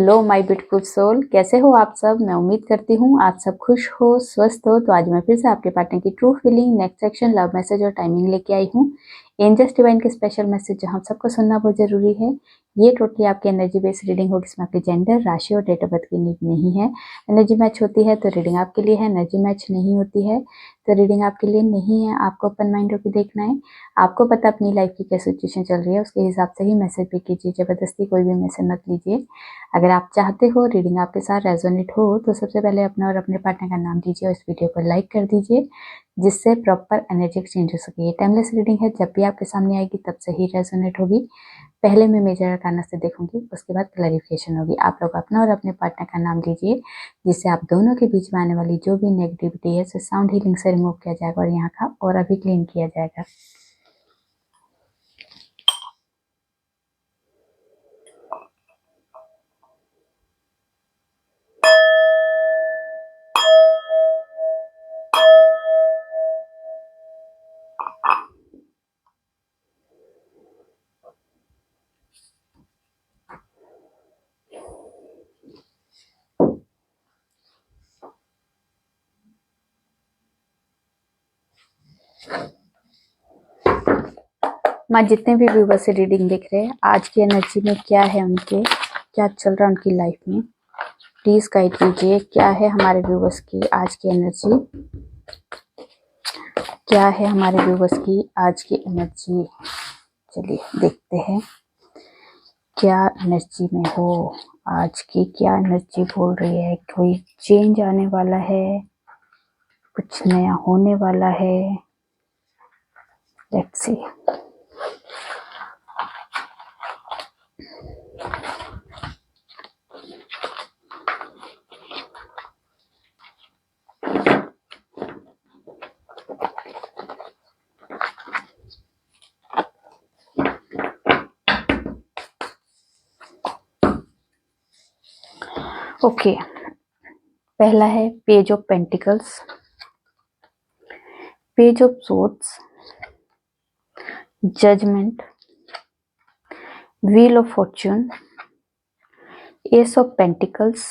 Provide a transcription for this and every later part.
Hello my beautiful soul, कैसे हो आप सब। मैं उम्मीद करती हूँ आप सब खुश हो, स्वस्थ हो। तो आज मैं फिर से आपके पार्टनर की true feeling, next section, love message और टाइमिंग लेके आई हूँ। एंजल्स डिवाइन के स्पेशल मैसेज जो हम सबको सुनना बहुत जरूरी है। ये टोटली आपकी एनर्जी बेस्ड रीडिंग होगी, इसमें आपके जेंडर, राशि और डेट ऑफ बर्थ की नीड नहीं है। एनर्जी मैच होती है तो रीडिंग आपके लिए है, एनर्जी मैच नहीं होती है तो रीडिंग आपके लिए नहीं है। आपको ओपन माइंड होकर देखना है। आपको पता अपनी लाइफ की क्या सिचुएशन चल रही है, उसके हिसाब से ही मैसेज भी कीजिए। जबरदस्ती कोई भी मैसेज मत लीजिए। अगर आप चाहते हो रीडिंग आपके साथ रेजोनेट हो तो सबसे पहले अपना और अपने पार्टनर का नाम दीजिए और इस वीडियो को लाइक कर दीजिए, जिससे प्रॉपर एनर्जी एक्सचेंज हो सके। ये टाइमलेस रीडिंग है, जब भी आपके सामने आएगी तब से ही रेजोनेट होगी। पहले मैं मेजर अरकाना से देखूंगी, उसके बाद क्लैरिफिकेशन होगी। आप लोग अपना और अपने पार्टनर का नाम दीजिए, जिससे आप दोनों के बीच में आने वाली जो भी नेगेटिविटी है उसे साउंड हीलिंग से रिमूव किया जाएगा और यहाँ का और अभी क्लीन किया जाएगा। माँ, जितने भी व्यूवर्स से रीडिंग देख रहे हैं, आज की एनर्जी में क्या है, उनके क्या चल रहा है उनकी लाइफ में, प्लीज गाइड कीजिए। क्या है हमारे व्यूवर्स की आज की एनर्जी, क्या है हमारे व्यूवर्स की आज की एनर्जी। चलिए देखते हैं क्या एनर्जी में हो आज की, क्या एनर्जी बोल रही है। कोई चेंज आने वाला है, कुछ नया होने वाला है। Let's see. ओके, पहला है page of pentacles, page of swords, judgement, wheel of fortune, ace of pentacles,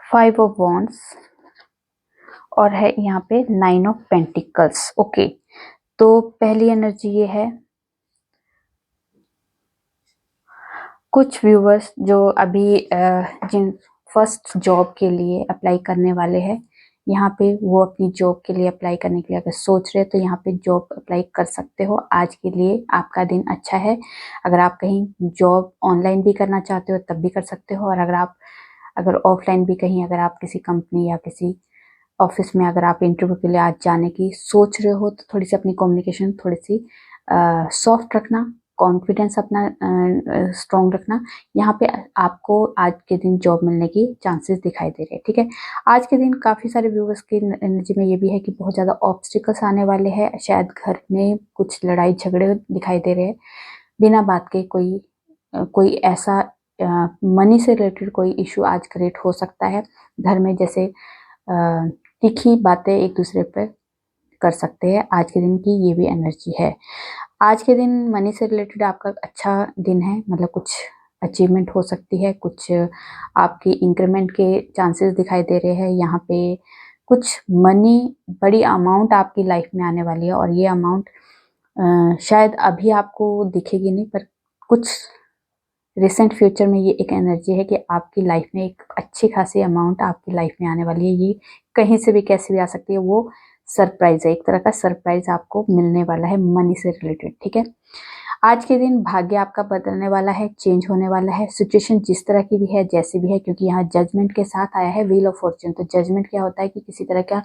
5 of wands और है यहाँ पे 9 ऑफ पेंटिकल्स। ओके, तो पहली एनर्जी ये है, कुछ व्यूवर्स जो अभी जिन फर्स्ट जॉब के लिए अप्लाई करने वाले हैं, यहाँ पे वो अपनी जॉब के लिए अप्लाई करने के लिए अगर सोच रहे हैं तो यहाँ पे जॉब अप्लाई कर सकते हो। आज के लिए आपका दिन अच्छा है। अगर आप कहीं जॉब ऑनलाइन भी करना चाहते हो तब भी कर सकते हो, और अगर ऑफलाइन भी कहीं, अगर आप किसी कंपनी या किसी ऑफिस में अगर आप इंटरव्यू के लिए आज जाने की सोच रहे हो तो थोड़ी सी अपनी कम्युनिकेशन थोड़ी सी सॉफ्ट रखना, कॉन्फिडेंस अपना स्ट्रॉन्ग रखना। यहाँ पे आपको आज के दिन जॉब मिलने की चांसेस दिखाई दे रहे हैं। ठीक है, आज के दिन काफ़ी सारे व्यूवर्स की एनर्जी में ये भी है कि बहुत ज़्यादा ऑब्स्टिकल्स आने वाले हैं। शायद घर में कुछ लड़ाई झगड़े दिखाई दे रहे हैं बिना बात के। कोई ऐसा मनी से रिलेटेड कोई इशू आज क्रिएट हो सकता है घर में, जैसे तीखी बातें एक दूसरे पर कर सकते हैं। आज के दिन की ये भी एनर्जी है। आज के दिन मनी से रिलेटेड आपका अच्छा दिन है, मतलब कुछ अचीवमेंट हो सकती है, कुछ आपकी इंक्रीमेंट के चांसेस दिखाई दे रहे हैं। यहाँ पे कुछ मनी, बड़ी अमाउंट आपकी लाइफ में आने वाली है, और ये अमाउंट शायद अभी आपको दिखेगी नहीं, पर कुछ रिसेंट फ्यूचर में ये एक एनर्जी है कि आपकी लाइफ में एक अच्छी खासी अमाउंट आपकी लाइफ में आने वाली है। ये कहीं से भी कैसे भी आ सकती है, वो सरप्राइज है, एक तरह का सरप्राइज आपको मिलने वाला है मनी से रिलेटेड। ठीक है, आज के दिन भाग्य आपका बदलने वाला है, चेंज होने वाला है। सिचुएशन जिस तरह की भी है, जैसी भी है, क्योंकि यहाँ जजमेंट के साथ आया है व्हील ऑफ फॉर्च्यून। तो जजमेंट क्या होता है कि किसी तरह का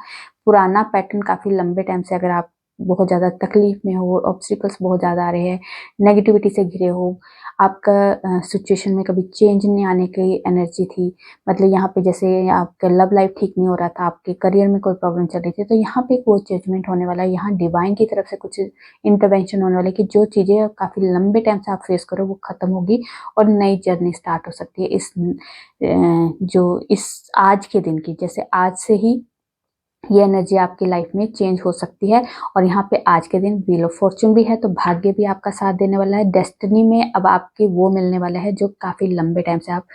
पुराना पैटर्न काफी लंबे टाइम से अगर आप बहुत ज्यादा तकलीफ में हो, ऑब्स्टिकल्स बहुत ज्यादा आ रहे हैं, नेगेटिविटी से घिरे हो, आपका सिचुएशन में कभी चेंज नहीं आने की एनर्जी थी, मतलब यहाँ पे जैसे आपका लव लाइफ ठीक नहीं हो रहा था, आपके करियर में कोई प्रॉब्लम चल रही थी, तो यहाँ पे वो जजमेंट होने वाला है। यहाँ डिवाइन की तरफ से कुछ इंटरवेंशन होने वाला है कि जो चीज़ें काफ़ी लंबे टाइम से आप फेस करो वो खत्म होगी और नई जर्नी स्टार्ट हो सकती है। इस आज के दिन की, जैसे आज से ही ये एनर्जी आपकी लाइफ में चेंज हो सकती है। और यहाँ पे आज के दिन व्हील ऑफ फॉर्चून भी है, तो भाग्य भी आपका साथ देने वाला है। डेस्टिनी में अब आपके वो मिलने वाला है जो काफ़ी लंबे टाइम से आप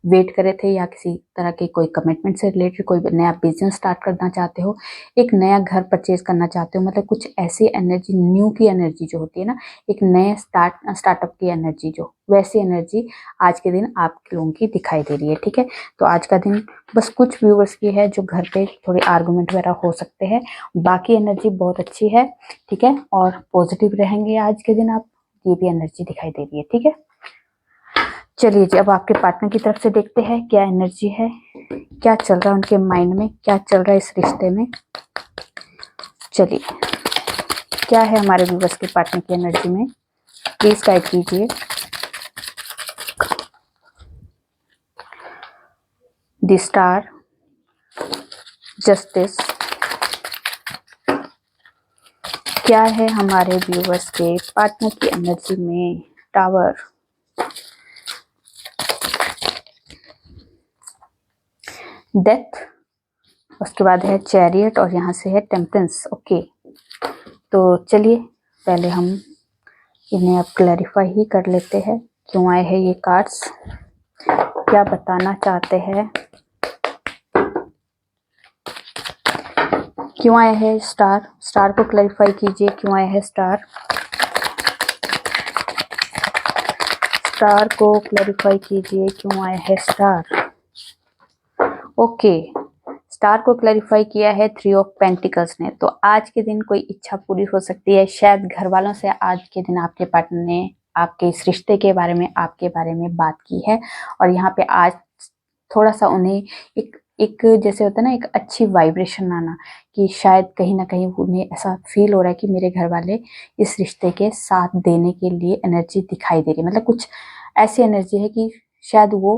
वेट करे थे, या किसी तरह के कोई कमिटमेंट से रिलेटेड कोई नया बिजनेस स्टार्ट करना चाहते हो, एक नया घर परचेज करना चाहते हो, मतलब कुछ ऐसी एनर्जी, न्यू की एनर्जी जो होती है ना, एक नए स्टार्टअप की एनर्जी, जो वैसी एनर्जी आज के दिन आप लोगों की दिखाई दे रही है। ठीक है, तो आज का दिन बस कुछ व्यूवर्स की है जो घर पे थोड़ी आर्गुमेंट वगैरह हो सकते हैं, बाकी एनर्जी बहुत अच्छी है। ठीक है, और पॉजिटिव रहेंगे आज के दिन आप, ये भी एनर्जी दिखाई दे रही है। ठीक है, चलिए जी, अब आपके पार्टनर की तरफ से देखते हैं क्या एनर्जी है, क्या चल रहा है उनके माइंड में, क्या चल रहा है इस रिश्ते में। चलिए, क्या है हमारे व्यूवर्स के पार्टनर की एनर्जी में, प्लीज गाइड कीजिए। द स्टार, जस्टिस, क्या है हमारे व्यूवर्स के पार्टनर की एनर्जी में, टावर, डेथ, उसके बाद है चैरियट, और यहाँ से है टेम्परेंस। ओके, तो चलिए पहले हम इन्हें अब क्लैरिफाई ही कर लेते हैं, क्यों आए हैं ये कार्ड्स, क्या बताना चाहते हैं, क्यों आए हैं स्टार। स्टार को क्लैरिफाई कीजिए, क्यों आए हैं स्टार। स्टार को क्लैरिफाई कीजिए, क्यों आए हैं स्टार। ओके, स्टार को क्लैरिफाई किया है 3 ऑफ पेंटिकल्स ने। तो आज के दिन कोई इच्छा पूरी हो सकती है, शायद घर वालों से आज के दिन आपके पार्टनर ने आपके इस रिश्ते के बारे में, आपके बारे में बात की है, और यहाँ पे आज थोड़ा सा उन्हें एक एक जैसे होता है ना, एक अच्छी वाइब्रेशन आना, कि शायद कहीं ना कहीं उन्हें ऐसा फील हो रहा है कि मेरे घर वाले इस रिश्ते के साथ देने के लिए एनर्जी दिखाई दे रही है, मतलब कुछ ऐसी एनर्जी है कि शायद वो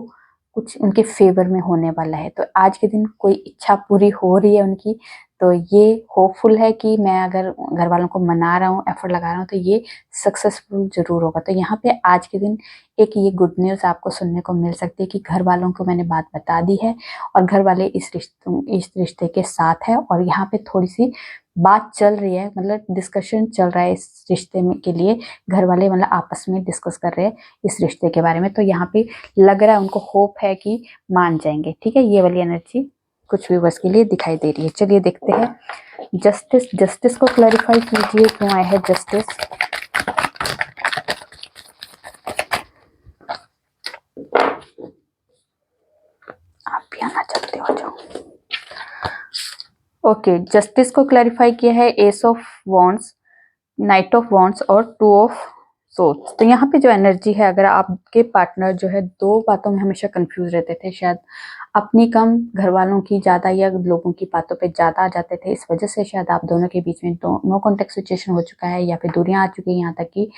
कुछ उनके फेवर में होने वाला है। तो आज के दिन कोई इच्छा पूरी हो रही है उनकी, तो ये होपफुल है कि मैं अगर घर वालों को मना रहा हूँ, एफर्ट लगा रहा हूँ, तो ये सक्सेसफुल जरूर होगा। तो यहाँ पे आज के दिन एक ये गुड न्यूज़ आपको सुनने को मिल सकती है कि घर वालों को मैंने बात बता दी है, और घर वाले इस रिश्ते के साथ है, और यहाँ पे थोड़ी सी बात चल रही है, मतलब डिस्कशन चल रहा है इस रिश्ते में के लिए। घर वाले मतलब आपस में डिस्कस कर रहे हैं इस रिश्ते के बारे में, तो यहाँ पे लग रहा है उनको होप है कि मान जाएंगे। ठीक है, ये वाली एनर्जी कुछ व्यूवर्स के लिए दिखाई दे रही है। चलिए देखते हैं जस्टिस। जस्टिस को क्लैरिफाई कीजिए, क्यों आया है जस्टिस। आप भी आना चाहते हो, जाओ। ओके, जस्टिस को क्लैरिफाई किया है S of wands, night of wands और 2 ऑफ सोर्ड्स। तो यहाँ पे जो एनर्जी है, अगर आपके पार्टनर जो है दो बातों में हमेशा कंफ्यूज रहते थे, शायद अपनी कम, घर वालों की ज्यादा, या लोगों की बातों पे ज्यादा आ जाते थे, इस वजह से शायद आप दोनों के बीच में तो नो कॉन्टेक्ट सिचुएशन हो चुका है, या फिर दूरियां आ चुकी है, यहाँ तक कि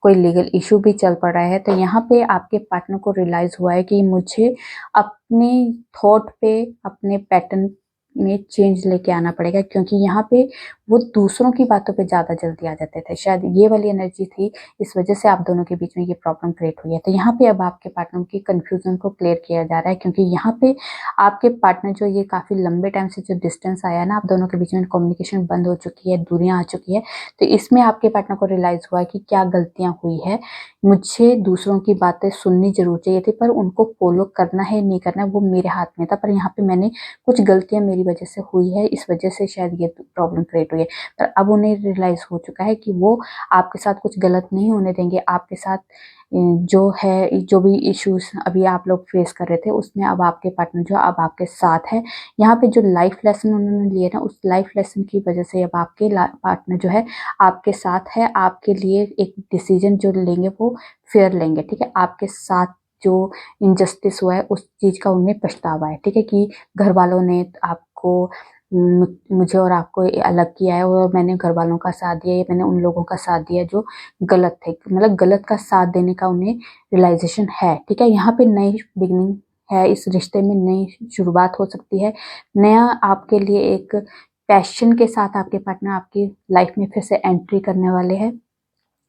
कोई लीगल इशू भी चल पड़ रहा है। तो यहाँ पे आपके पार्टनर को रियलाइज हुआ है कि मुझे अपने थॉट पे, अपने पैटर्न में चेंज लेके आना पड़ेगा, क्योंकि यहाँ पे वो दूसरों की बातों पे ज्यादा जल्दी आ जाते थे, शायद ये वाली एनर्जी थी, इस वजह से आप दोनों के बीच में ये प्रॉब्लम क्रिएट हुई है। तो यहाँ पे अब आपके पार्टनर की कंफ्यूजन को क्लियर किया जा रहा है, क्योंकि यहाँ पे आपके पार्टनर जो ये काफी लंबे टाइम से जो डिस्टेंस आया है ना, आप दोनों के बीच में कम्युनिकेशन बंद हो चुकी है, दूरियां आ चुकी है, तो इसमें आपके पार्टनर को रियलाइज हुआ है कि क्या गलतियां हुई है, मुझे दूसरों की बातें सुननी जरूर चाहिए थी, पर उनको फॉलो करना है नहीं करना है वो मेरे हाथ में था, पर यहाँ पे मैंने कुछ गलतियां मेरी वजह से हुई है, इस वजह से शायद ये प्रॉब्लम क्रिएट हुई है। पर अब उन्हें रियलाइज हो चुका है कि वो आपके साथ कुछ गलत नहीं होने देंगे, आपके साथ जो है, जो भी इश्यूज अभी आप लोग फेस कर रहे थे, उसमें अब आपके पार्टनर जो अब आपके साथ है। यहाँ पे जो लाइफ लेसन उन्होंने लिए ना, उस लाइफ लेसन की वजह से अब आपके पार्टनर जो है आपके साथ है, आपके लिए एक डिसीजन जो लेंगे वो फेयर लेंगे। ठीक है, आपके साथ जो इनजस्टिस हुआ है उस चीज का उन्हें पछतावा है। ठीक है, कि घर वालों ने आपको, मुझे और आपको अलग किया है, और मैंने घर वालों का साथ दिया, या मैंने उन लोगों का साथ दिया जो गलत थे, मतलब गलत का साथ देने का उन्हें रियलाइजेशन है। ठीक है, यहाँ पे नई बिगनिंग है, इस रिश्ते में नई शुरुआत हो सकती है, नया आपके लिए एक पैशन के साथ आपके पार्टनर आपकी लाइफ में फिर से एंट्री करने वाले हैं।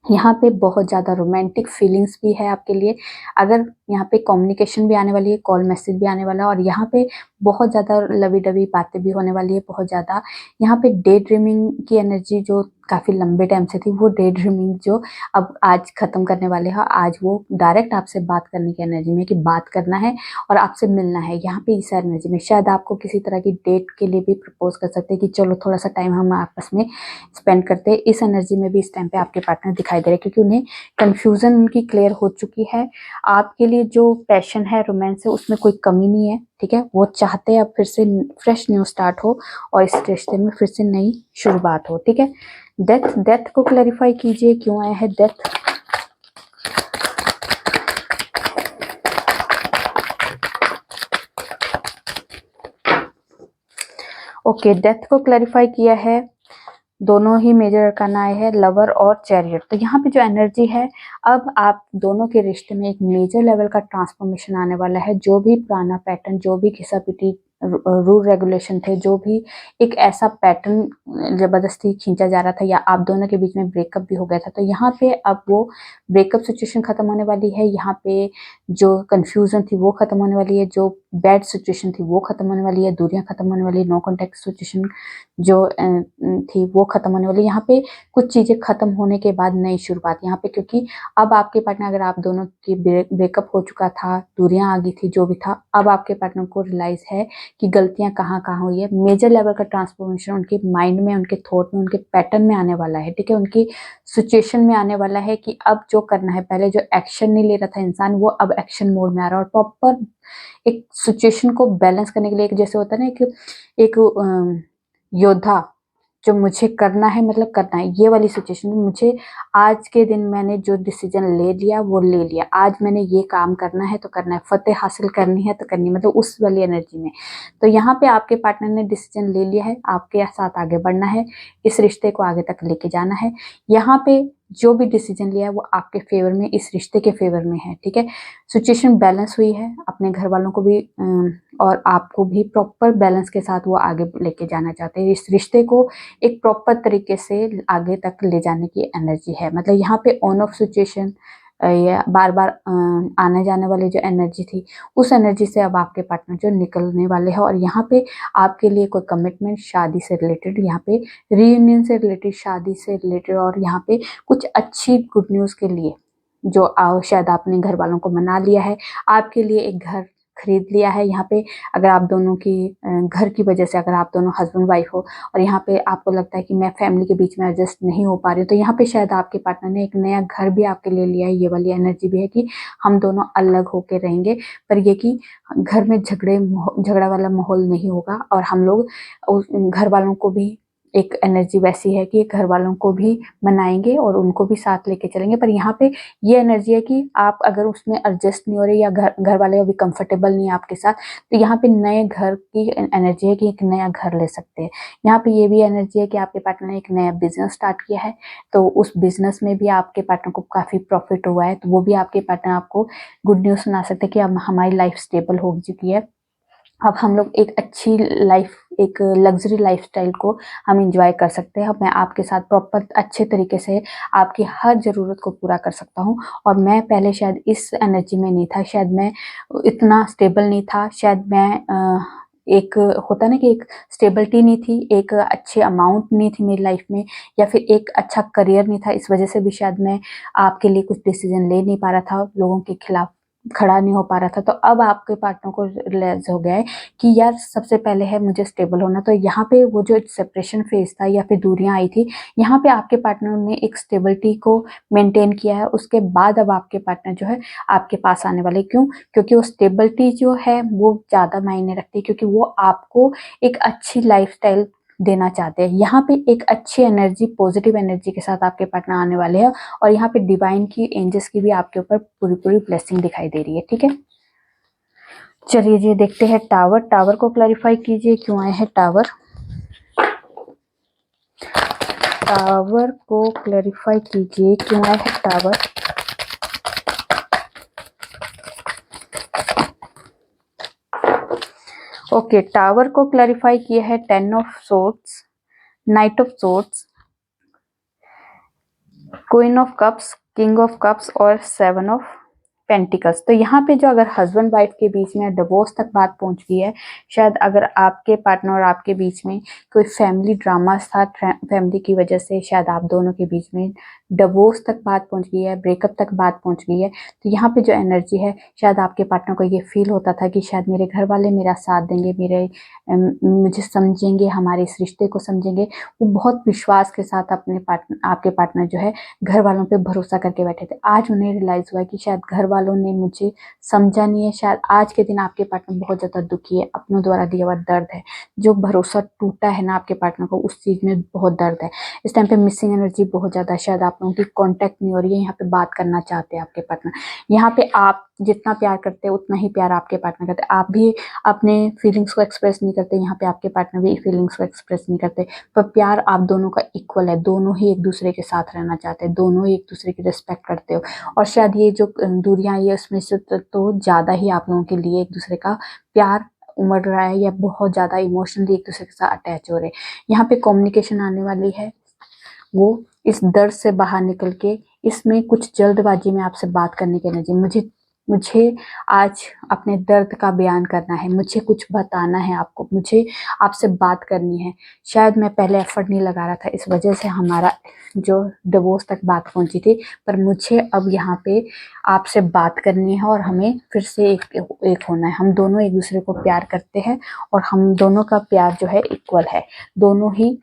यहाँ पे बहुत ज़्यादा रोमांटिक फीलिंग्स भी है आपके लिए, अगर यहाँ पे कम्युनिकेशन भी आने वाली है, कॉल मैसेज भी आने वाला है, और यहाँ पे बहुत ज़्यादा लवी-डवी बातें भी होने वाली है, बहुत ज़्यादा यहाँ पे डे ड्रीमिंग की एनर्जी जो काफ़ी लंबे टाइम से थी, वो डे ड्रीमिंग जो अब आज खत्म करने वाले हैं। आज वो डायरेक्ट आपसे बात करने की एनर्जी में, कि बात करना है और आपसे मिलना है। यहाँ पे इस एनर्जी में शायद आपको किसी तरह की डेट के लिए भी प्रपोज कर सकते हैं कि चलो थोड़ा सा टाइम हम आपस में स्पेंड करते हैं। इस एनर्जी में भी इस टाइम पे आपके पार्टनर दिखाई दे रहे हैं, क्योंकि उन्हें कन्फ्यूजन उनकी क्लियर हो चुकी है। आपके लिए जो पैशन है, रोमांस है, उसमें कोई कमी नहीं है, ठीक है। वो चाहते हैं अब फिर से फ्रेश न्यू स्टार्ट हो और इस रिश्ते में फिर से नई शुरुआत हो, ठीक है। डेथ को क्लैरिफाई कीजिए, क्यों आया है डेथ। ओके, डेथ को क्लैरिफाई किया है। दोनों ही मेजर अरकाना आए हैं, लवर और चैरियट। तो यहाँ पे जो एनर्जी है, अब आप दोनों के रिश्ते में एक मेजर लेवल का ट्रांसफॉर्मेशन आने वाला है। जो भी पुराना पैटर्न, जो भी घिसा-पिटी रूल रेगुलेशन थे, जो भी एक ऐसा पैटर्न जबरदस्ती खींचा जा रहा था, या आप दोनों के बीच में ब्रेकअप भी हो गया था, तो यहाँ पे अब वो ब्रेकअप सिचुएशन खत्म होने वाली है। यहाँ पे जो कंफ्यूजन थी वो खत्म होने वाली है, जो बैड सिचुएशन थी वो खत्म होने वाली है, दूरियां खत्म होने वाली है, नो कॉन्टेक्ट सिचुएशन जो थी वो खत्म होने वाली है। यहाँ पे कुछ चीजें खत्म होने के बाद नई शुरुआत यहाँ पे, क्योंकि अब आपके पार्टनर, अगर आप दोनों की ब्रेकअप हो चुका था, दूरियां आ गई थी, जो भी था, अब आपके पार्टनर को रियलाइज है कि गलतियां कहाँ कहाँ हुई है। मेजर लेवल का ट्रांसफॉर्मेशन उनके माइंड में, उनके थॉट में, उनके पैटर्न में आने वाला है, ठीक है। उनकी सिचुएशन में आने वाला है कि अब जो करना है, पहले जो एक्शन नहीं ले रहा था इंसान, वो अब एक्शन मोड में आ रहा है और प्रॉपर एक सिचुएशन को बैलेंस करने के लिए, एक जैसे होता है ना, एक योद्धा, जो मुझे करना है मतलब करना है, ये वाली सिचुएशन में मुझे आज के दिन मैंने जो डिसीजन ले लिया वो ले लिया, आज मैंने ये काम करना है तो करना है, फतेह हासिल करनी है तो करनी है, मतलब उस वाली एनर्जी में। तो यहाँ पे आपके पार्टनर ने डिसीजन ले लिया है, आपके साथ आगे बढ़ना है, इस रिश्ते को आगे तक लेके जाना है। यहाँ पे जो भी डिसीजन लिया है वो आपके फेवर में, इस रिश्ते के फेवर में है, ठीक है। सिचुएशन बैलेंस हुई है, अपने घर वालों को भी और आपको भी प्रॉपर बैलेंस के साथ वो आगे लेके जाना चाहते हैं। इस रिश्ते को एक प्रॉपर तरीके से आगे तक ले जाने की एनर्जी है। मतलब यहाँ पे ऑन ऑफ सिचुएशन या बार बार आने जाने वाली जो एनर्जी थी, उस एनर्जी से अब आपके पार्टनर जो निकलने वाले हैं। और यहाँ पे आपके लिए कोई कमिटमेंट, शादी से रिलेटेड, यहाँ पे रीयूनियन से रिलेटेड, शादी से रिलेटेड, और यहाँ पे कुछ अच्छी गुड न्यूज़ के लिए जो शायद आपने घर वालों को मना लिया है, आपके लिए एक घर खरीद लिया है। यहाँ पे अगर आप दोनों की घर की वजह से, अगर आप दोनों हस्बैंड वाइफ हो और यहाँ पे आपको लगता है कि मैं फैमिली के बीच में एडजस्ट नहीं हो पा रही हूँ, तो यहाँ पे शायद आपके पार्टनर ने एक नया घर भी आपके लिए लिया है। ये वाली एनर्जी भी है कि हम दोनों अलग होके रहेंगे, पर ये कि घर में झगड़ा वाला माहौल नहीं होगा, और हम लोग घर वालों को भी, एक एनर्जी वैसी है कि घर वालों को भी मनाएंगे और उनको भी साथ लेके चलेंगे। पर यहाँ पे ये एनर्जी है कि आप अगर उसमें एडजस्ट नहीं हो रहे, या घर वाले अभी कंफर्टेबल नहीं है आपके साथ, तो यहाँ पे नए घर की एनर्जी है कि एक नया घर ले सकते हैं। यहाँ पे ये भी एनर्जी है कि आपके पार्टनर ने एक नया बिजनेस स्टार्ट किया है, तो उस बिजनेस में भी आपके पार्टनर को काफी प्रॉफिट हुआ है, तो वो भी आपके पार्टनर आपको गुड न्यूज सुना सकते हैं कि अब हमारी लाइफ स्टेबल हो चुकी है, अब हम लोग एक अच्छी लाइफ, एक लग्जरी लाइफस्टाइल को हम इंजॉय कर सकते हैं। मैं आपके साथ प्रॉपर अच्छे तरीके से आपकी हर ज़रूरत को पूरा कर सकता हूँ। और मैं पहले शायद इस एनर्जी में नहीं था, शायद मैं इतना स्टेबल नहीं था, शायद मैं एक होता ना कि एक स्टेबिलिटी नहीं थी, एक अच्छे अमाउंट नहीं थी मेरी लाइफ में, या फिर एक अच्छा करियर नहीं था। इस वजह से भी शायद मैं आपके लिए कुछ डिसीजन ले नहीं पा रहा था, लोगों के खिलाफ खड़ा नहीं हो पा रहा था। तो अब आपके पार्टनर को रियलाइज हो गया है कि यार सबसे पहले है मुझे स्टेबल होना। तो यहाँ पे वो जो सेपरेशन फेज था या फिर दूरियां आई थी, यहाँ पे आपके पार्टनर ने एक स्टेबिलिटी को मेंटेन किया है। उसके बाद अब आपके पार्टनर जो है आपके पास आने वाले, क्यों? क्योंकि वो स्टेबिलिटी जो है वो ज़्यादा मायने रखती है, क्योंकि वो आपको एक अच्छी लाइफस्टाइल देना चाहते हैं। यहाँ पे एक अच्छी एनर्जी, पॉजिटिव एनर्जी के साथ आपके पार्टनर आने वाले हैं, और यहाँ पे डिवाइन की, एंजल्स की भी आपके ऊपर पूरी पूरी ब्लेसिंग दिखाई दे रही है, ठीक है। चलिए जी देखते हैं टावर। टावर को क्लैरिफाई कीजिए, क्यों आए हैं टावर। टावर को क्लैरिफाई कीजिए, क्यों आए हैं टावर। ओके, टावर को क्लैरिफाई किया है 10 of swords, night of swords, queen of cups, king of cups और 7 ऑफ पेंटिकल्स। तो यहाँ पे जो अगर हस्बैंड वाइफ के बीच में डिवोर्स तक बात पहुंच गई है, शायद अगर आपके पार्टनर और आपके बीच में कोई फैमिली ड्रामास था, फैमिली की वजह से शायद आप दोनों के बीच में डिवोर्स तक बात पहुंच गई है, ब्रेकअप तक बात पहुंच गई है, तो यहाँ पे जो एनर्जी है, शायद आपके पार्टनर को ये फील होता था कि शायद मेरे घर वाले मेरा साथ देंगे, मुझे समझेंगे, हमारे इस रिश्ते को समझेंगे। वो बहुत विश्वास के साथ आपके पार्टनर जो है घर वालों पे भरोसा करके बैठे थे। आज उन्हें रियलाइज हुआ कि शायद घर वालों ने मुझे समझा नहीं है। शायद आज के दिन आपके पार्टनर बहुत ज्यादा दुखी है, अपनों द्वारा दिया हुआ दर्द है, जो भरोसा टूटा है ना आपके पार्टनर को, उस चीज में बहुत दर्द है। इस टाइम पे मिसिंग एनर्जी बहुत ज्यादा है, शायद आप लोगों की कांटेक्ट नहीं हो रही है, यहाँ पे बात करना चाहते हैं आपके पार्टनर। यहाँ पे आप जितना प्यार करते हैं उतना ही प्यार आपके पार्टनर करते हैं। आप भी अपने फीलिंग्स को एक्सप्रेस नहीं करते, यहाँ पे आपके पार्टनर भी फीलिंग्स को एक्सप्रेस नहीं करते, पर प्यार आप दोनों का इक्वल है। दोनों ही एक दूसरे के साथ रहना चाहते हैं, दोनों ही एक दूसरे की रिस्पेक्ट करते हो। और शायद ये जो दूरियां आई है उसमें से तो ज्यादा ही आप लोगों के लिए एक दूसरे का प्यार उमड़ रहा है, या बहुत ज्यादा इमोशनली एक दूसरे के साथ अटैच हो रहे हैं। यहाँ पे कम्युनिकेशन आने वाली है, वो इस दर्द से बाहर निकल के, इसमें कुछ जल्दबाजी में आपसे बात करने की एनर्जी। मुझे आज अपने दर्द का बयान करना है, मुझे कुछ बताना है आपको, मुझे आपसे बात करनी है। शायद मैं पहले एफर्ट नहीं लगा रहा था, इस वजह से हमारा जो डिवोर्स तक बात पहुंची थी, पर मुझे अब यहाँ पे आपसे बात करनी है और हमें फिर से एक होना है। हम दोनों एक दूसरे को प्यार करते हैं और हम दोनों का प्यार जो है इक्वल है। दोनों ही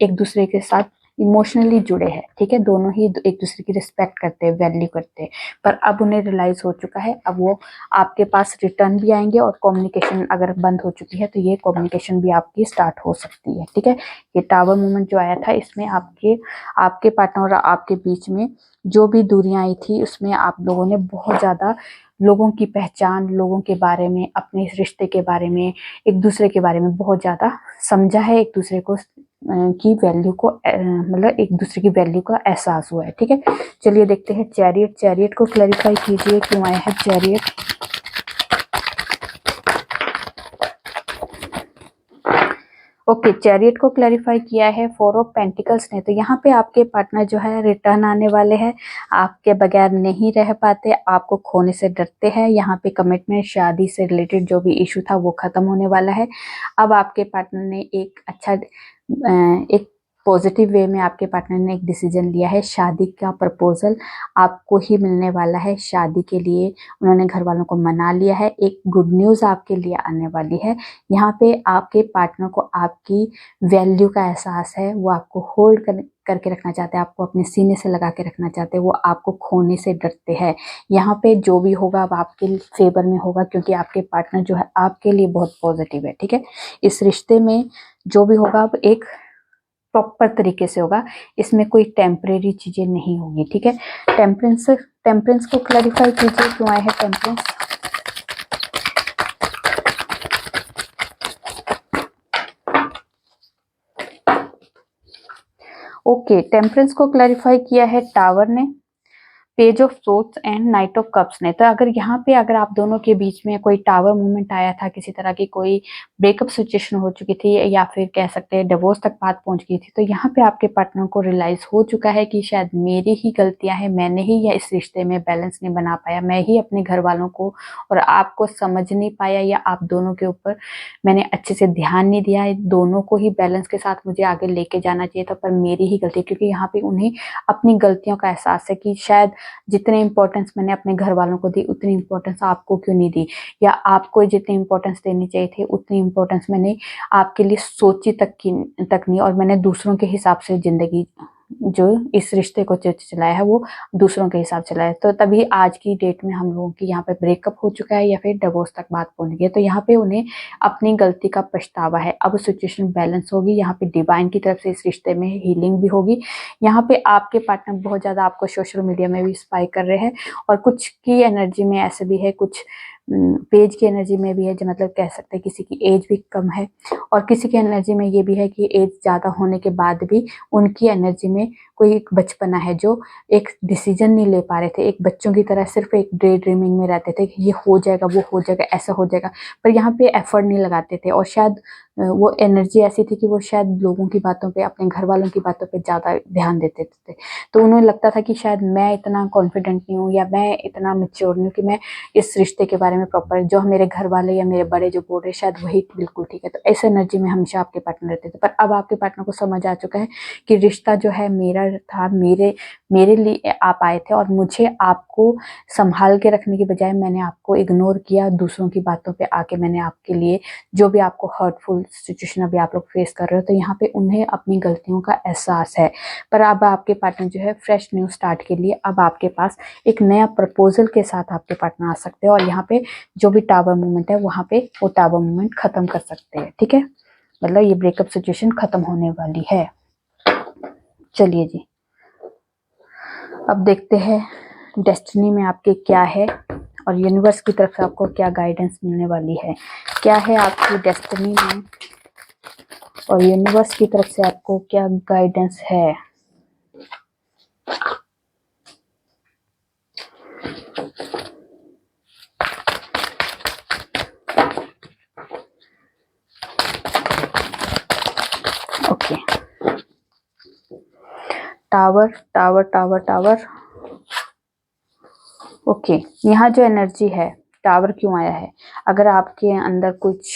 एक दूसरे के साथ इमोशनली जुड़े हैं, ठीक है, दोनों ही एक दूसरे की रिस्पेक्ट करते हैं, वैल्यू करते हैं। पर अब उन्हें रियलाइज हो चुका है, अब वो आपके पास रिटर्न भी आएंगे, और कम्युनिकेशन अगर बंद हो चुकी है तो ये कम्युनिकेशन भी आपकी स्टार्ट हो सकती है, ठीक है। ये टावर मूवमेंट जो आया था, इसमें आपके पार्टनर और आपके बीच में जो भी दूरियां आई थी, उसमें आप लोगों ने बहुत ज्यादा लोगों की पहचान, लोगों के बारे में, अपने इस रिश्ते के बारे में, एक दूसरे के बारे में बहुत ज्यादा समझा है, एक दूसरे को की वैल्यू को मतलब एक दूसरे की वैल्यू का एहसास हुआ है, ठीक है। चलिए देखते हैं चैरियट को क्लैरिफाई कीजिए, क्यों आया है चैरियट। ओके, चैरियट को क्लैरिफाई किया है 4 ऑफ पेंटिकल्स ने। तो यहाँ पे आपके पार्टनर जो है रिटर्न आने वाले हैं, आपके बगैर नहीं रह पाते, आपको खोने से डरते हैं। यहाँ पे कमिटमेंट, शादी से रिलेटेड जो भी इशू था वो खत्म होने वाला है। अब आपके पार्टनर ने एक पॉजिटिव वे में आपके पार्टनर ने एक डिसीजन लिया है। शादी का प्रपोजल आपको ही मिलने वाला है, शादी के लिए उन्होंने घर वालों को मना लिया है। एक गुड न्यूज आपके लिए आने वाली है। यहाँ पे आपके पार्टनर को आपकी वैल्यू का एहसास है, वो आपको होल्ड करके रखना चाहते हैं, आपको अपने सीने से लगा के रखना चाहते हैं, वो आपको खोने से डरते हैं। यहाँ पे जो भी होगा अब आपके फेवर में होगा, क्योंकि आपके पार्टनर जो है आपके लिए बहुत पॉजिटिव है, ठीक है। इस रिश्ते में जो भी होगा अब एक प्रॉपर तरीके से होगा, इसमें कोई टेम्परेरी चीजें नहीं होगी, ठीक है। टेम्परेंस को क्लैरिफाई कीजिए, क्यों आए हैं टेम्परेंस। ओके, टेम्परेंस को क्लैरिफाई किया है टावर ने, page of swords and night of cups ने। तो अगर यहाँ पे अगर आप दोनों के बीच में कोई टावर मूवमेंट आया था, किसी तरह की कोई ब्रेकअप सिचुएशन हो चुकी थी, या फिर कह सकते हैं डिवोर्स तक बात पहुंच गई थी, तो यहाँ पे आपके पार्टनर को रियलाइज हो चुका है कि शायद मेरी ही गलतियां हैं, मैंने ही या इस रिश्ते में बैलेंस नहीं बना पाया, मैं ही अपने घर वालों को और आपको समझ नहीं पाया, या आप दोनों के ऊपर मैंने अच्छे से ध्यान नहीं दिया है। दोनों को ही बैलेंस के साथ मुझे आगे लेके जाना चाहिए था, पर मेरी ही गलती, क्योंकि यहाँ पे उन्हें अपनी गलतियों का एहसास है कि शायद जितने इंपॉर्टेंस मैंने अपने घर वालों को दी, उतनी इंपॉर्टेंस आपको क्यों नहीं दी, या आपको जितनी इंपॉर्टेंस देनी चाहिए थी उतनी इंपॉर्टेंस मैंने आपके लिए सोची तक नहीं, और मैंने दूसरों के हिसाब से जिंदगी, जो इस रिश्ते को चलाया है वो दूसरों के हिसाब से चलाया है। तो तभी आज की डेट में हम लोगों की यहाँ पे ब्रेकअप हो चुका है, या फिर डिवोर्स तक बात पहुंच गई है। तो यहाँ पे उन्हें अपनी गलती का पछतावा है। अब सिचुएशन बैलेंस होगी, यहाँ पे डिवाइन की तरफ से इस रिश्ते में हीलिंग भी होगी। यहाँ पे आपके पार्टनर बहुत ज्यादा आपको सोशल मीडिया में भी स्पाई कर रहे हैं, और कुछ की एनर्जी में ऐसे भी है, कुछ पेज की एनर्जी में भी है, जो मतलब कह सकते हैं किसी की एज भी कम है, और किसी की एनर्जी में ये भी है कि एज ज्यादा होने के बाद भी उनकी एनर्जी में कोई एक बचपना है जो एक डिसीजन नहीं ले पा रहे थे, एक बच्चों की तरह सिर्फ एक डे ड्रीमिंग में रहते थे कि ये हो जाएगा, वो हो जाएगा, ऐसा हो जाएगा, पर यहाँ पे एफर्ट नहीं लगाते थे। और शायद वो एनर्जी ऐसी थी कि वो शायद लोगों की बातों पे, अपने घर वालों की बातों पे ज़्यादा ध्यान देते थे। तो उन्हें लगता था कि शायद मैं इतना कॉन्फिडेंट नहीं हूँ या मैं इतना मेच्योर नहीं हूँ कि मैं इस रिश्ते के बारे में प्रॉपर, जो मेरे घर वाले या मेरे बड़े जो बोल रहे शायद वही बिल्कुल ठीक है। तो इस एनर्जी में हमेशा आपके पार्टनर रहते थे। पर अब आपके पार्टनर को समझ आ चुका है कि रिश्ता जो है मेरा था, मेरे लिए आप आए थे और मुझे आपको संभाल के रखने की बजाय मैंने आपको इग्नोर किया, दूसरों की बातों पे आके मैंने आपके लिए जो भी आपको हर्टफुल सिचुएशन अभी आप लोग फेस कर रहे हो, तो यहाँ पे उन्हें अपनी गलतियों का एहसास है। पर अब आपके पार्टनर जो है फ्रेश न्यू स्टार्ट के लिए अब आपके पास एक नया प्रपोजल के साथ आपके पार्टनर आ सकते हैं और यहाँ पे जो भी टावर मूवमेंट है वहाँ पे वो टावर मूवमेंट खत्म कर सकते हैं। ठीक है, मतलब ये ब्रेकअप सिचुएशन खत्म होने वाली है। चलिए जी, अब देखते हैं डेस्टिनी में आपके क्या है और यूनिवर्स की तरफ से आपको क्या गाइडेंस मिलने वाली है। क्या है आपकी डेस्टिनी में और यूनिवर्स की तरफ से आपको क्या गाइडेंस है। Okay, tower tower tower tower. Okay, यहाँ जो एनर्जी है, टावर क्यों आया है? अगर आपके अंदर कुछ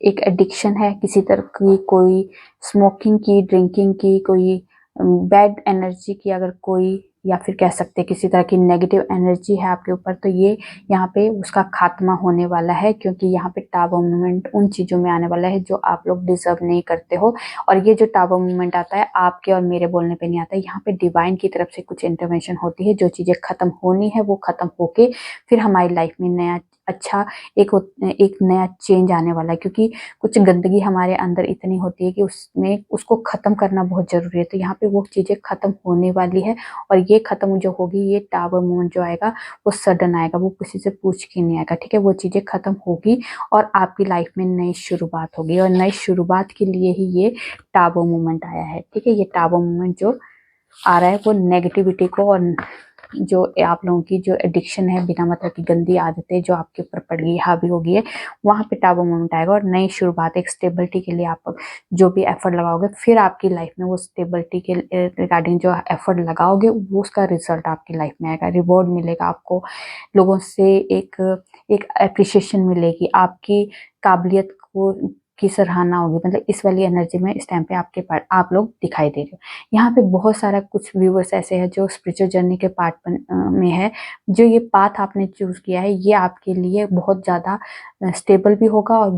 एक एडिक्शन है किसी तरह की, कोई स्मोकिंग की, ड्रिंकिंग की, कोई बैड एनर्जी की, अगर कोई, या फिर कह सकते हैं किसी तरह की नेगेटिव एनर्जी है आपके ऊपर, तो ये यहाँ पे उसका खात्मा होने वाला है। क्योंकि यहाँ पे टावर मूवमेंट उन चीज़ों में आने वाला है जो आप लोग डिजर्व नहीं करते हो। और ये जो टावर मूवमेंट आता है आपके और मेरे बोलने पे नहीं आता है, यहाँ पे डिवाइन की तरफ से कुछ इंटरवेंशन होती है। जो चीज़ें खत्म होनी है वो खत्म होके फिर हमारी लाइफ में नया अच्छा एक नया चेंज आने वाला है। क्योंकि कुछ गंदगी हमारे अंदर इतनी होती है कि उसमें उसको खत्म करना बहुत जरूरी है। तो यहाँ पे वो चीजें खत्म होने वाली है और ये खत्म जो होगी, ये टावर मूवमेंट जो आएगा वो सडन आएगा, वो किसी से पूछ के नहीं आएगा। ठीक है, वो चीजें खत्म होगी और आपकी लाइफ में नई शुरुआत होगी और नई शुरुआत के लिए ही ये टावर मूवमेंट आया है। ठीक है, ये टावर मूवमेंट जो आ रहा है वो नेगेटिविटी को और जो आप लोगों की जो एडिक्शन है, बिना मतलब की गंदी आदतें जो आपके ऊपर पड़ गई, हावी हो गई है, वहां पे टावर मोमेंट आएगा और नई शुरुआत, एक स्टेबिलिटी के लिए आप जो भी एफर्ट लगाओगे, फिर आपकी लाइफ में वो स्टेबिलिटी के रिगार्डिंग जो एफर्ट लगाओगे वो उसका रिजल्ट आपकी लाइफ में आएगा। रिवॉर्ड मिलेगा आपको, लोगों से एक एक अप्रिशिएशन मिलेगी, आपकी काबिलियत को की सराहना होगी। मतलब इस वाली एनर्जी में इस टाइम पे आप लोग दिखाई दे रहे हो। यहाँ पे बहुत सारा कुछ व्यूवर्स ऐसे हैं जो स्पिरिचुअल जर्नी के पार्ट में है। जो ये पाथ आपने चूज किया है ये आपके लिए बहुत ज़्यादा स्टेबल भी होगा और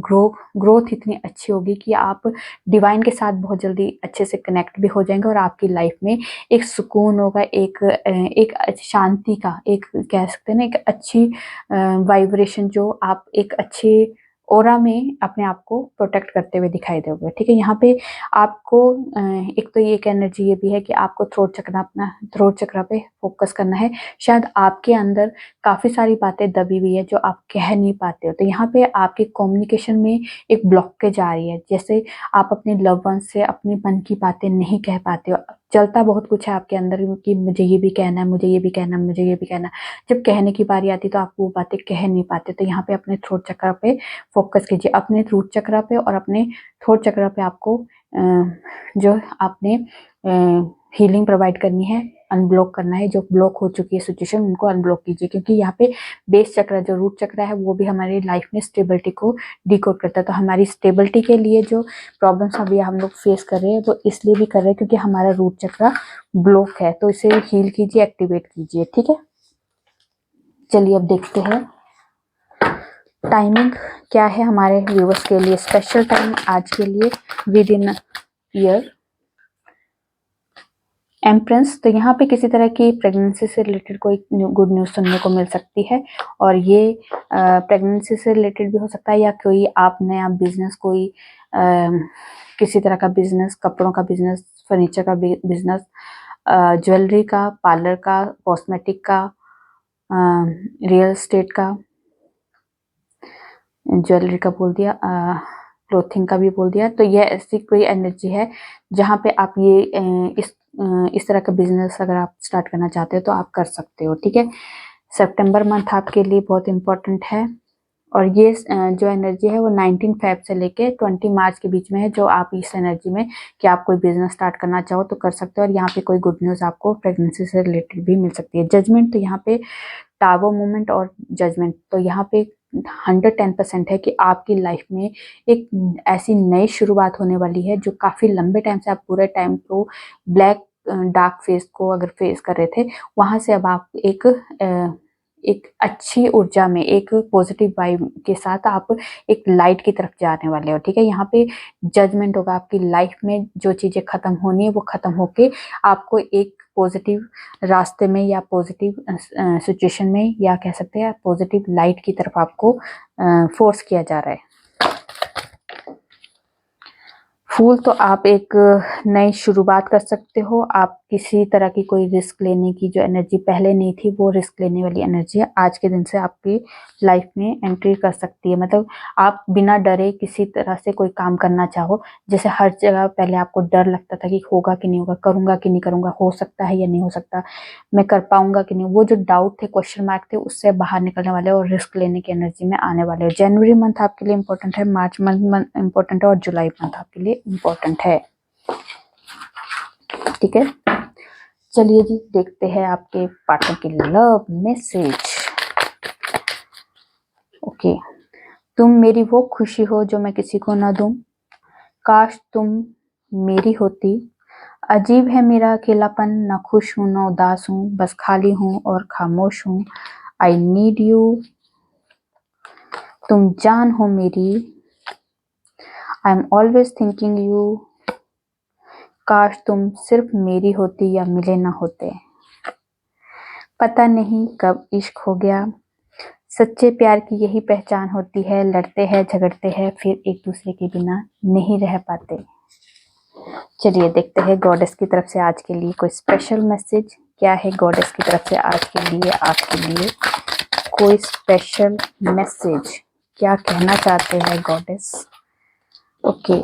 ग्रोथ इतनी अच्छी होगी कि आप डिवाइन के साथ बहुत जल्दी अच्छे से कनेक्ट भी हो जाएंगे और आपकी लाइफ में एक सुकून होगा, एक शांति का, एक कह सकते हैं ना, एक अच्छी वाइब्रेशन, जो आप एक अच्छे ओरा में अपने आप को प्रोटेक्ट करते हुए दिखाई दोगे। ठीक है, यहाँ पे आपको एक तो ये एक एनर्जी ये भी है कि आपको अपना थ्रोट चक्र पे फोकस करना है। शायद आपके अंदर काफी सारी बातें दबी हुई है जो आप कह नहीं पाते हो, तो यहाँ पे आपके कम्युनिकेशन में एक ब्लॉकेज आ रही है। जैसे आप अपने लव वन से अपनी मन की बातें नहीं कह पाते हो, चलता बहुत कुछ है आपके अंदर कि मुझे ये भी कहना है, मुझे ये भी कहना है, मुझे ये भी कहना है। जब कहने की बारी आती तो आप वो बातें कह नहीं पाते। तो यहाँ पे अपने थ्रोट चक्र पे फोकस कीजिए, अपने रूट चक्र पे और अपने थ्रोट चक्र पे आपको जो आपने हीलिंग प्रोवाइड करनी है, अनब्लॉक करना है। जो ब्लॉक हो चुकी है सिचुएशन उनको अनब्लॉक कीजिए, क्योंकि यहाँ पे बेस चक्र जो रूट चक्र है वो भी हमारी लाइफ में स्टेबिलिटी को डिकोड करता है। तो हमारी स्टेबिलिटी के लिए जो प्रॉब्लम्स अभी हम लोग फेस कर रहे हैं वो इसलिए भी कर रहे हैं क्योंकि हमारा रूट चक्र ब्लॉक है। तो इसे हील कीजिए, एक्टिवेट कीजिए। ठीक है, चलिए अब देखते हैं टाइमिंग क्या है हमारे व्यूवर्स के लिए, स्पेशल टाइम आज के लिए विद इन ईयर। एम्प्रेंस, तो यहाँ पे किसी तरह की प्रेगनेंसी से रिलेटेड कोई गुड न्यूज़ सुनने को मिल सकती है और ये प्रेगनेंसी से रिलेटेड भी हो सकता है या कोई आप नया बिजनेस, कोई किसी तरह का बिजनेस, कपड़ों का बिजनेस, फर्नीचर का बिजनेस, ज्वेलरी का, पार्लर का, कॉस्मेटिक का, रियल एस्टेट का, ज्वेलरी का बोल दिया, क्लोथिंग का भी बोल दिया। तो यह ऐसी कोई एनर्जी है जहाँ पे आप ये इस इस तरह का बिजनेस अगर आप स्टार्ट करना चाहते हो तो आप कर सकते हो। ठीक है, सितंबर मंथ आपके लिए बहुत इंपॉर्टेंट है। और ये जो एनर्जी है वो 19 फेब से लेके 20 मार्च के बीच में है, जो आप इस एनर्जी में कि आप कोई बिजनेस स्टार्ट करना चाहो तो कर सकते हो। और यहाँ पे कोई गुड न्यूज़ आपको प्रेगनेंसी से रिलेटेड भी मिल सकती है। जजमेंट, तो यहाँ पे टावर मूवमेंट और जजमेंट, तो यहाँ पे 110% है कि आपकी लाइफ में एक ऐसी नई शुरुआत होने वाली है जो काफ़ी लंबे टाइम से आप पूरे टाइम को ब्लैक डार्क फेस को अगर फेस कर रहे थे, वहाँ से अब आप एक अच्छी ऊर्जा में, एक पॉजिटिव वाइब के साथ आप एक लाइट की तरफ जाने वाले हो। ठीक है, यहाँ पे जजमेंट होगा, आपकी लाइफ में जो चीज़ें खत्म होनी है वो खत्म होके आपको एक पॉजिटिव रास्ते में या पॉजिटिव सिचुएशन में, या कह सकते हैं पॉजिटिव लाइट की तरफ आपको फोर्स किया जा रहा है। फूल, तो आप एक नई शुरुआत कर सकते हो। आप किसी तरह की कोई रिस्क लेने की जो एनर्जी पहले नहीं थी, वो रिस्क लेने वाली एनर्जी आज के दिन से आपकी लाइफ में एंट्री कर सकती है। मतलब आप बिना डरे किसी तरह से कोई काम करना चाहो, जैसे हर जगह पहले आपको डर लगता था कि होगा कि नहीं होगा, करूंगा कि नहीं करूंगा, हो सकता है या नहीं हो सकता, मैं कर पाऊंगा कि नहीं, वो जो डाउट थे, क्वेश्चन मार्क थे, उससे बाहर निकलने वाले और रिस्क लेने की एनर्जी में आने वाले हो। जनवरी मंथ आपके लिए इंपॉर्टेंट है, मार्च मंथ इंपॉर्टेंट है और जुलाई मंथ आपके लिए इंपॉर्टेंट है। ठीक है, चलिए जी देखते हैं आपके पार्टनर की लव मैसेज। ओके, तुम मेरी वो खुशी हो जो मैं किसी को ना दूं, काश तुम मेरी होती, अजीब है मेरा अकेलापन, ना खुश हूं ना उदास हूं, बस खाली हूं और खामोश हूं, आई नीड यू, तुम जान हो मेरी, I am always thinking you, काश तुम सिर्फ मेरी होती या मिले ना होते, पता नहीं कब इश्क हो गया, सच्चे प्यार की यही पहचान होती है, लड़ते हैं झगड़ते हैं फिर एक दूसरे के बिना नहीं रह पाते। चलिए देखते हैं गॉडेस की तरफ से आज के लिए कोई स्पेशल मैसेज क्या है। गॉडेस की तरफ से आज के लिए आपके लिए कोई स्पेशल मैसेज क्या कहना चाहते हैं गॉडेस। ओके,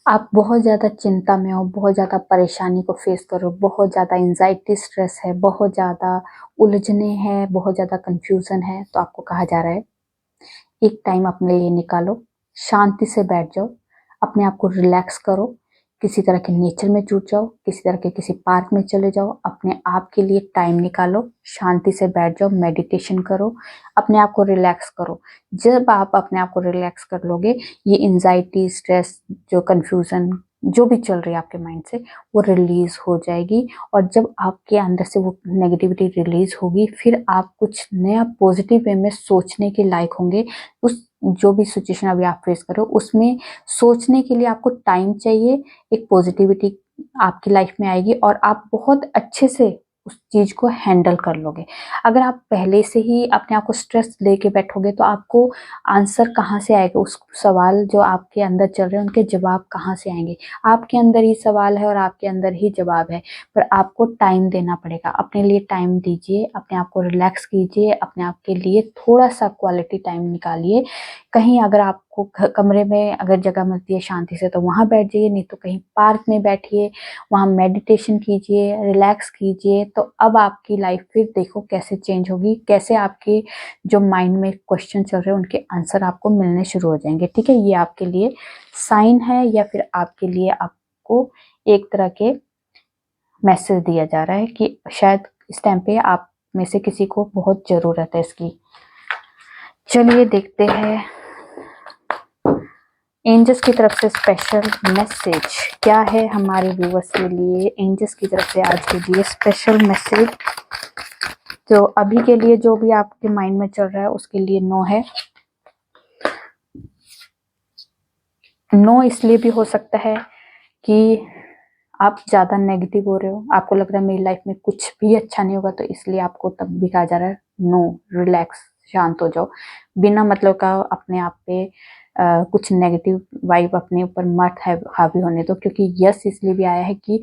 आप बहुत ज़्यादा चिंता में हो, बहुत ज़्यादा परेशानी को फेस कर रहे हो, बहुत ज़्यादा एंजाइटी स्ट्रेस है, बहुत ज़्यादा उलझने हैं, बहुत ज़्यादा कंफ्यूजन है, तो आपको कहा जा रहा है एक टाइम अपने लिए निकालो, शांति से बैठ जाओ, अपने आप को रिलैक्स करो, किसी तरह के नेचर में जुट जाओ, किसी तरह के किसी पार्क में चले जाओ, अपने आप के लिए टाइम निकालो, शांति से बैठ जाओ, मेडिटेशन करो, अपने आप को रिलैक्स करो। जब आप अपने आप को रिलैक्स कर लोगे, ये एंजाइटी स्ट्रेस जो कंफ्यूजन जो भी चल रही है आपके माइंड से, वो रिलीज हो जाएगी। और जब आपके अंदर से वो नेगेटिविटी रिलीज होगी, फिर आप कुछ नया पॉजिटिव वे में सोचने के लायक होंगे। उस जो भी सिचुएशन अभी आप फेस करो उसमें सोचने के लिए आपको टाइम चाहिए, एक पॉजिटिविटी आपकी लाइफ में आएगी और आप बहुत अच्छे से उस चीज को हैंडल कर लोगे। अगर आप पहले से ही अपने आप को स्ट्रेस लेके बैठोगे तो आपको आंसर कहाँ से आएगा, उस सवाल जो आपके अंदर चल रहे हैं उनके जवाब कहाँ से आएंगे। आपके अंदर ही सवाल है और आपके अंदर ही जवाब है, पर आपको टाइम देना पड़ेगा। अपने लिए टाइम दीजिए, अपने आप को रिलैक्स कीजिए, अपने आप के लिए थोड़ा सा क्वालिटी टाइम निकालिए। कहीं अगर आपको कमरे में अगर जगह मिलती है शांति से तो वहां बैठ जाइए, नहीं तो कहीं पार्क में बैठिए, वहां मेडिटेशन कीजिए, रिलैक्स कीजिए। तो अब आपकी लाइफ फिर देखो कैसे चेंज होगी, कैसे आपके जो माइंड में क्वेश्चन चल रहे हैं उनके आंसर आपको मिलने शुरू हो जाएंगे। ठीक है, ये आपके लिए साइन है या फिर आपके लिए आपको एक तरह के मैसेज दिया जा रहा है कि शायद इस टाइम पे आप में से किसी को बहुत जरूरत है इसकी। चलिए देखते हैं एंजल्स की तरफ से स्पेशल मैसेज क्या है हमारे व्यूअर्स के लिए। एंजल्स की तरफ से आज के लिए स्पेशल मैसेज जो अभी के लिए जो भी आपके माइंड में चल रहा है उसके लिए नो है। नो इसलिए भी हो सकता है कि आप ज्यादा नेगेटिव हो रहे हो, आपको लग रहा है मेरी लाइफ में कुछ भी अच्छा नहीं होगा, तो इसलिए आपको तब भी कहा जा रहा है नो, रिलैक्स, शांत हो जाओ, बिना मतलब का अपने आप पे कुछ नेगेटिव वाइब अपने ऊपर मत हावी होने दो। क्योंकि यस इसलिए भी आया है कि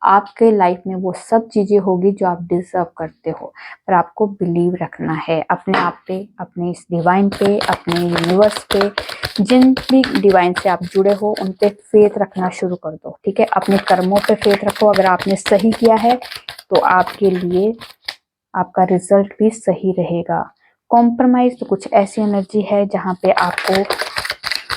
आपके लाइफ में वो सब चीजें होगी जो आप डिजर्व करते हो। पर आपको बिलीव रखना है अपने आप पे, अपने इस डिवाइन पे, अपने यूनिवर्स पे। जिन भी डिवाइन से आप जुड़े हो उन पे फेथ रखना शुरू कर दो, ठीक है। अपने कर्मों पे फेथ रखो। अगर आपने सही किया है तो आपके लिए आपका रिजल्ट भी सही रहेगा। कॉम्प्रोमाइज तो कुछ ऐसी एनर्जी है जहाँ पे आपको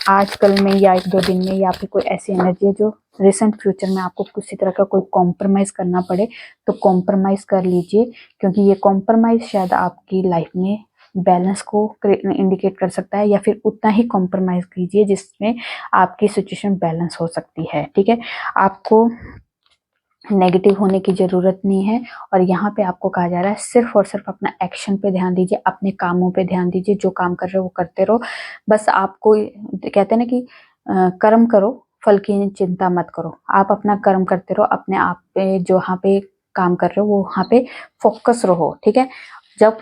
आजकल में या 1-2 दिन में, या फिर कोई ऐसी एनर्जी है जो रिसेंट फ्यूचर में आपको किसी तरह का कोई कॉम्प्रोमाइज करना पड़े तो कॉम्प्रोमाइज कर लीजिए, क्योंकि ये कॉम्प्रोमाइज शायद आपकी लाइफ में बैलेंस को इंडिकेट कर सकता है, या फिर उतना ही कॉम्प्रोमाइज कीजिए जिसमें आपकी सिचुएशन बैलेंस हो सकती है, ठीक है। आपको नेगेटिव होने की जरूरत नहीं है। और यहाँ पे आपको कहा जा रहा है सिर्फ और सिर्फ अपना एक्शन पे ध्यान दीजिए, अपने कामों पे ध्यान दीजिए। जो काम कर रहे हो वो करते रहो। बस आपको कहते हैं ना कि कर्म करो, फल की चिंता मत करो। आप अपना कर्म करते रहो, अपने आप पे जो वहाँ पे काम कर रहे हो वो वहाँ पे फोकस रहो, ठीक है। जब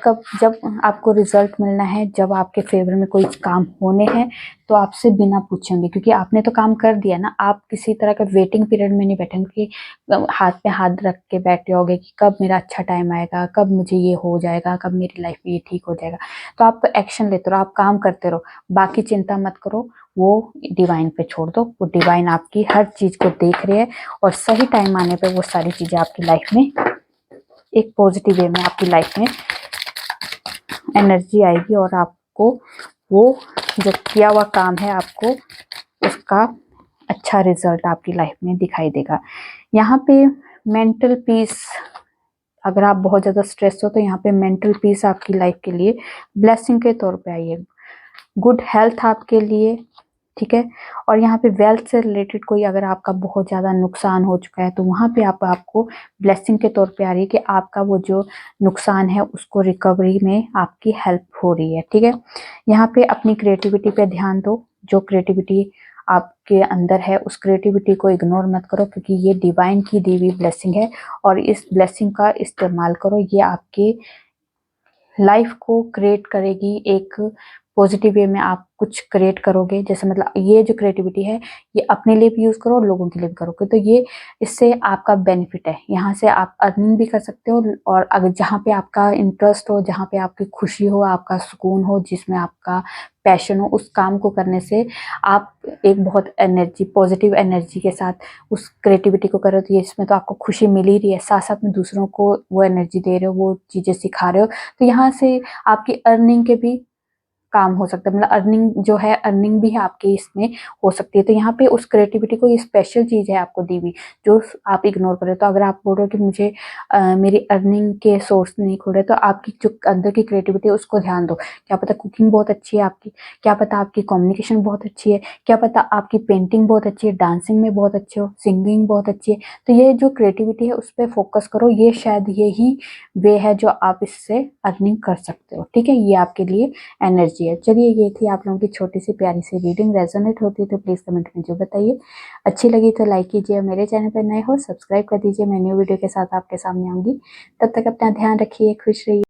आपको रिजल्ट मिलना है, जब आपके फेवर में कोई काम होने हैं तो आपसे बिना पूछेंगे, क्योंकि आपने तो काम कर दिया ना। आप किसी तरह का वेटिंग पीरियड में नहीं बैठेंगे कि हाथ पे हाथ रख के बैठे होगे कि कब मेरा अच्छा टाइम आएगा, कब मुझे ये हो जाएगा, कब मेरी लाइफ में ये ठीक हो जाएगा। तो आप एक्शन लेते रहो, आप काम करते रहो, बाकी चिंता मत करो। वो डिवाइन पे छोड़ दो। वो डिवाइन आपकी हर चीज को देख रही है और सही टाइम आने पे वो सारी चीजें आपकी लाइफ में एक पॉजिटिव वे में आपकी लाइफ में एनर्जी आएगी, और आपको वो जो किया हुआ काम है आपको उसका अच्छा रिजल्ट आपकी लाइफ में दिखाई देगा। यहाँ पे मेंटल पीस, अगर आप बहुत ज़्यादा स्ट्रेस हो तो यहाँ पे मेंटल पीस आपकी लाइफ के लिए ब्लेसिंग के तौर पे आई है। गुड हेल्थ आपके लिए, ठीक है। और यहाँ पे वेल्थ से रिलेटेड कोई अगर आपका बहुत ज़्यादा नुकसान हो चुका है तो वहाँ पे आपको ब्लेसिंग के तौर पे आ रही है कि आपका वो जो नुकसान है उसको रिकवरी में आपकी हेल्प हो रही है, ठीक है। यहाँ पे अपनी क्रिएटिविटी पे ध्यान दो। जो क्रिएटिविटी आपके अंदर है उस क्रिएटिविटी को इग्नोर मत करो, क्योंकि ये डिवाइन की दी हुई ब्लेसिंग है और इस ब्लेसिंग का इस्तेमाल करो। ये आपके लाइफ को क्रिएट करेगी, एक पॉजिटिव वे में आप कुछ क्रिएट करोगे। जैसे मतलब ये जो क्रिएटिविटी है ये अपने लिए भी यूज करो और लोगों के लिए भी करोगे तो ये इससे आपका बेनिफिट है। यहाँ से आप अर्निंग भी कर सकते हो, और अगर जहाँ पे आपका इंटरेस्ट हो, जहाँ पे आपकी खुशी हो, आपका सुकून हो, जिसमें आपका पैशन हो, उस काम को करने से आप एक बहुत एनर्जी, पॉजिटिव एनर्जी के साथ उस क्रिएटिविटी को करो तो ये इसमें तो आपको खुशी मिल ही रही है, साथ साथ में दूसरों को वो एनर्जी दे रहे हो, वो चीजें सिखा रहे हो। तो यहाँ से आपकी अर्निंग के भी काम हो सकता है, मतलब अर्निंग जो है, अर्निंग भी है आपके इसमें हो सकती है। तो यहाँ पे उस क्रिएटिविटी को, ये स्पेशल चीज है आपको दी हुई जो आप इग्नोर करें। तो अगर आप बोल रहे हो कि मुझे मेरी अर्निंग के सोर्स नहीं खुल रहे, तो आपकी जो अंदर की क्रिएटिविटी है उसको ध्यान दो। क्या पता कुकिंग बहुत अच्छी है आपकी, क्या पता आपकी कम्युनिकेशन बहुत अच्छी है, क्या पता आपकी पेंटिंग बहुत अच्छी है, डांसिंग में बहुत अच्छे हो, सिंगिंग बहुत अच्छी है। तो ये जो क्रिएटिविटी है उस पर फोकस करो। ये शायद यही वे है जो आप इससे अर्निंग कर सकते हो, ठीक है। ये आपके लिए एनर्जी है। चलिए ये थी आप लोगों की छोटी सी प्यारी सी रीडिंग। रेजोनेट होती है तो प्लीज कमेंट में जो बताइए। अच्छी लगी तो लाइक कीजिए, मेरे चैनल पर नए हो सब्सक्राइब कर दीजिए। मैं न्यू वीडियो के साथ आपके सामने आऊंगी। तब तक अपना ध्यान रखिए, खुश रहिए।